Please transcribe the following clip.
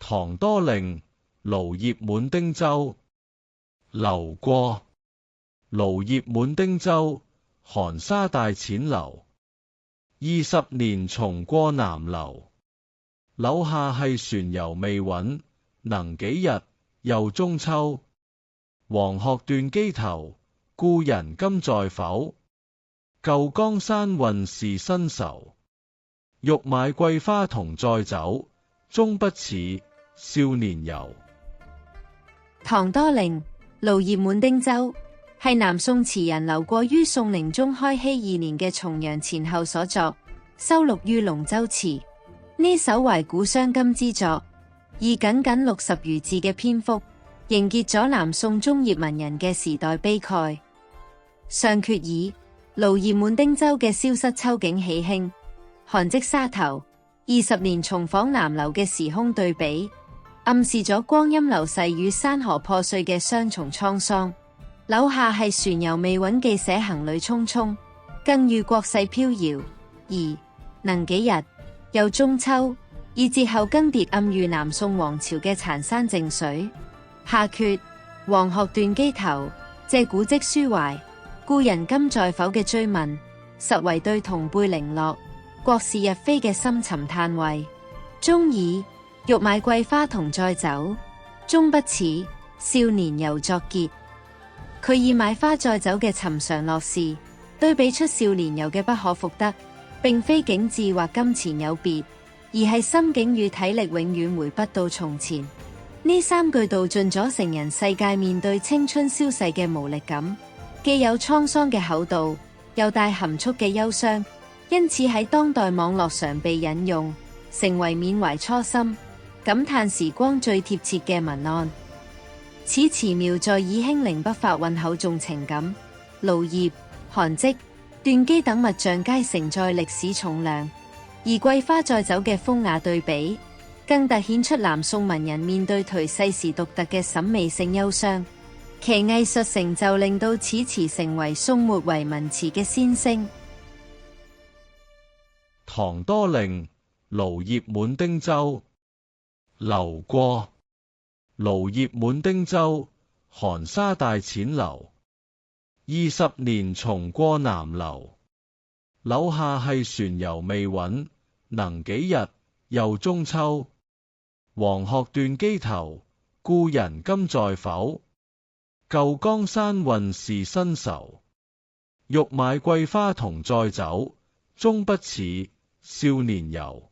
唐多陵，蘆葉滿汀洲。流過，蘆葉滿汀洲，寒沙大淺流。20年蟲過南樓。樓下係船猶未穩，能幾日，又中秋。黃鶴斷機頭，故人今在否？舊江山運是新愁。欲買桂花同載酒，終不似，少年遊。唐多陵，蘆葉滿汀洲係南宋詞人劉過於宋寧宗開禧2年嘅重陽前後所作，收錄於《龍舟詞》。呢首懷古傷今之作，以僅60餘字嘅篇幅，凝結咗南宋中葉文人嘅時代悲慨。上闕以蘆葉滿汀洲嘅蕭瑟秋景喜慶，寒積沙頭，20年重訪南樓嘅時空對比，暗示咗光陰流逝與山河破碎嘅雙重滄桑。樓下係船猶未穩，記寫行旅匆匆，更遇國勢飄搖。而能幾日，又中秋，以節後更迭暗喻南宋王朝嘅殘山靜水。下闕黃鶴斷機頭，借古蹟抒懷故人今在否嘅追問，實為對同輩零落、國事日非嘅深沉嘆慰。中以欲買桂花同載酒，終不似，少年遊作結。佢以買花載酒嘅尋常樂事，對比出少年遊嘅不可復得，並非景致或金錢有別，而係心境與體力永遠回不到從前。呢3句道盡咗成人世界面對青春消逝嘅無力感，既有滄桑嘅厚道，又帶含蓄嘅憂傷，因此喺當代網絡常被引用，成為緬懷初心、感嘆時光最貼切嘅文案。此詞妙在以輕靈筆法混厚重情感，蘆葉、寒積、斷機等物象皆承載歷史重量，而桂花載酒嘅風雅對比，更凸顯出南宋文人面對頹世時獨特嘅審美性憂傷。其藝術成就令到此詞成為宋末遺文詞嘅先聲。唐多陵，蘆葉滿汀洲。流過，蘆葉滿汀洲，寒沙大淺流。20年蟲過南樓。樓下係船猶未穩，能幾日，又中秋。黃鶴斷機頭，故人今在否？舊江山運是新愁。欲買桂花同載酒，終不似，少年遊。